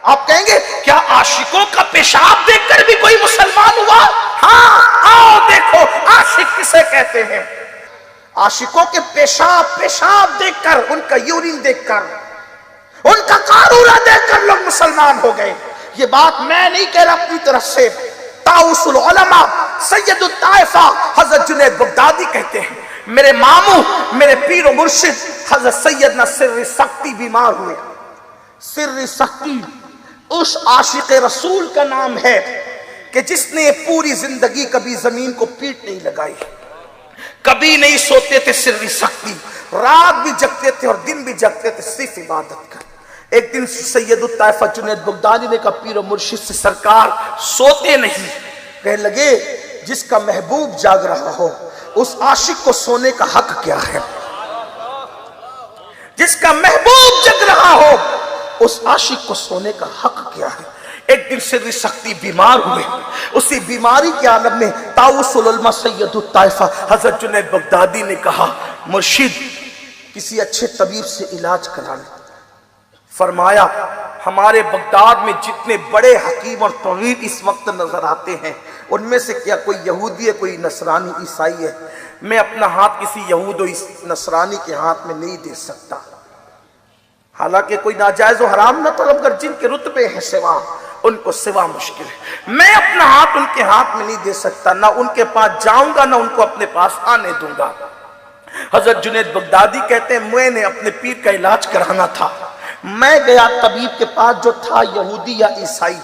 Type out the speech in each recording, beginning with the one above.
آپ کہیں گے کیا عاشقوں کا پیشاب دیکھ کر بھی کوئی مسلمان ہوا؟ ہاں، آؤ دیکھو عاشق کسے کہتے ہیں۔ عاشقوں کے پیشاب دیکھ کر، ان کا یورین دیکھ کر، ان کا قارورہ دیکھ کر لوگ مسلمان ہو گئے۔ یہ بات میں نہیں کہہ رہا اپنی طرف سے، طاؤس العلماء سید الطائفہ حضرت جنید بغدادی کہتے ہیں میرے ماموں، میرے پیر و مرشد حضرت سیدنا سر سختی بیمار ہوئے۔ سر سختی اس عاشق رسول کا نام ہے کہ جس نے پوری زندگی کبھی زمین کو پیٹ نہیں لگائی، کبھی نہیں سوتے تھے۔ سر سختی رات بھی جگتے تھے اور دن بھی جگتے تھے صرف عبادت کر۔ ایک دن سید الطائفہ جنید بغدادی نے کہا پیر و مرشد سے سرکار سوتے نہیں۔ کہنے لگے جس کا محبوب جاگ رہا ہو اس عاشق کو سونے کا حق کیا ہے؟ جس کا محبوب جگ رہا ہو اس عاشق کو سونے کا حق کیا ہے؟ ایک دن سر سختی بیمار ہوئے، اسی بیماری کے عالم میں طاؤس العلماء سید الطائفہ حضرت جنید بغدادی نے کہا مرشد کسی اچھے طبیب سے علاج کرا لیں۔ فرمایا ہمارے بغداد میں جتنے بڑے حکیم اور طبیب اس وقت نظر آتے ہیں ان میں سے کیا کوئی یہودی ہے، کوئی نصرانی عیسائی ہے؟ میں اپنا ہاتھ کسی یہود و نصرانی کے ہاتھ میں نہیں دے سکتا، حالانکہ کوئی ناجائز و حرام نہ طلب کر جن کے رتبے ہیں سوا، ان کو سوا مشکل ہے۔ میں اپنا ہاتھ ان کے ہاتھ میں نہیں دے سکتا، نہ ان کے پاس جاؤں گا نہ ان کو اپنے پاس آنے دوں گا۔ حضرت جنید بغدادی کہتے ہیں میں نے اپنے پیر کا علاج کرانا تھا، میں گیا طبیب کے پاس جو تھا یہودی یا عیسائی،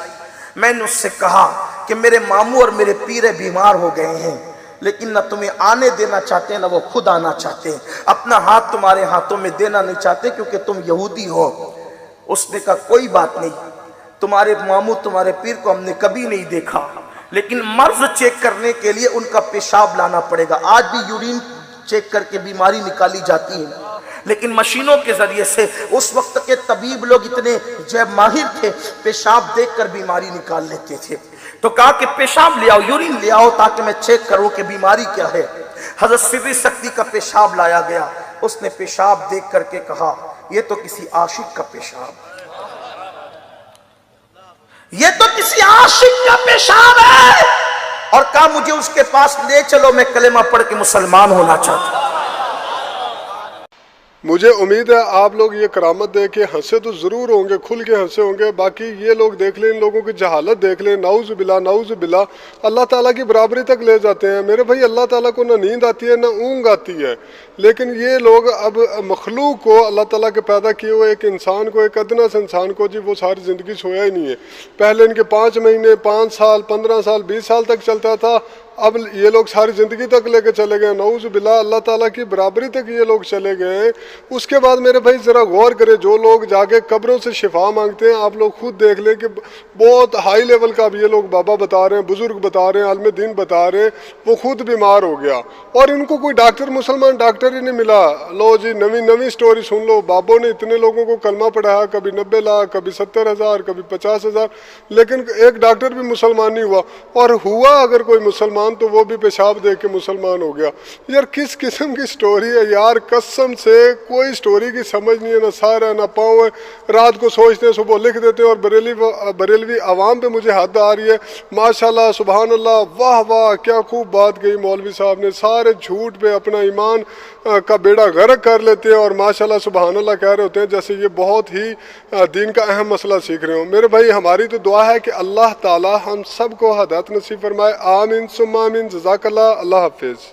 میں نے اس سے کہا کہ میرے ماموں اور میرے پیر بیمار ہو گئے ہیں لیکن نہ تمہیں آنے دینا چاہتے نہ وہ خود آنا چاہتے، اپنا ہاتھ تمہارے ہاتھوں میں دینا نہیں چاہتے کیونکہ تم یہودی ہو۔ اس نے کہا کوئی بات نہیں، تمہارے ماموں تمہارے پیر کو ہم نے کبھی نہیں دیکھا لیکن مرض چیک کرنے کے لیے ان کا پیشاب لانا پڑے گا۔ آج بھی یورین چیک کر کے بیماری نکالی جاتی ہے لیکن مشینوں کے ذریعے سے، اس وقت کے طبیب لوگ اتنے ماہر تھے پیشاب دیکھ کر بیماری نکال لیتے تھے۔ تو کہا کہ پیشاب لے آؤ، یورین لے آؤ تاکہ میں چیک کروں کہ بیماری کیا ہے۔ حضرت سر سختی کا پیشاب لایا گیا، اس نے پیشاب دیکھ کر کے کہا یہ تو کسی عاشق کا پیشاب، یہ تو کسی عاشق کا پیشاب ہے، اور کہا مجھے اس کے پاس لے چلو، میں کلمہ پڑھ کے مسلمان ہونا چاہتا ہوں۔ مجھے امید ہے آپ لوگ یہ کرامت دیکھ کے ہنسے تو ضرور ہوں گے، کھل کے ہنسے ہوں گے۔ باقی یہ لوگ دیکھ لیں، ان لوگوں کی جہالت دیکھ لیں، نعوذ باللہ نعوذ باللہ، اللہ تعالیٰ کی برابری تک لے جاتے ہیں۔ میرے بھائی اللہ تعالیٰ کو نہ نیند آتی ہے نہ اونگ آتی ہے، لیکن یہ لوگ اب مخلوق کو، اللہ تعالیٰ کے پیدا کیے ہوئے ایک انسان کو، ایک ادنا سے انسان کو، جی وہ ساری زندگی سویا ہی نہیں ہے۔ پہلے ان کے 5 مہینے، 5 سال، 15 سال، 20 سال تک چلتا تھا، اب یہ لوگ ساری زندگی تک لے کے چلے گئے، نعوذ باللہ اللہ تعالیٰ کی برابری تک یہ لوگ چلے گئے ہیں۔ اس کے بعد میرے بھائی ذرا غور کریں، جو لوگ جا کے قبروں سے شفا مانگتے ہیں، آپ لوگ خود دیکھ لیں کہ بہت ہائی لیول کا اب یہ لوگ بابا بتا رہے ہیں، بزرگ بتا رہے ہیں، عالم دین بتا رہے ہیں، وہ خود بیمار ہو گیا اور ان کو کوئی ڈاکٹر، مسلمان ڈاکٹر ہی نہیں ملا۔ لو جی نئی سٹوری سن لو، بابوں نے اتنے لوگوں کو کلمہ پڑھایا، کبھی 90 لاکھ، کبھی 70,000، کبھی 50,000، لیکن ایک ڈاکٹر بھی مسلمان نہیں ہوا، اور ہوا اگر کوئی مسلمان تو وہ بھی پیشاب دیکھ کے مسلمان ہو گیا۔ یار کس قسم کی سٹوری ہے یار، قسم سے کوئی سٹوری کی سمجھ نہیں ہے، نہ سر ہے نہ پاؤں ہے۔ رات کو سوچتے ہیں صبح لکھ دیتے ہیں، اور بریلوی عوام پہ مجھے حد آ رہی ہے۔ ماشاءاللہ سبحان اللہ، واہ واہ کیا خوب بات کہی مولوی صاحب نے، سارے جھوٹ پہ اپنا ایمان کا بیڑا غرق کر لیتے ہیں اور ماشاءاللہ سبحان اللہ کہہ رہے ہوتے ہیں جیسے یہ بہت ہی دین کا اہم مسئلہ سیکھ رہے ہوں۔ میرے بھائی ہماری تو دعا ہے کہ اللہ تعالی ہم سب کو ہدایت نصیب فرمائے، آمین ثم آمین۔ جزاک اللہ، اللہ حافظ۔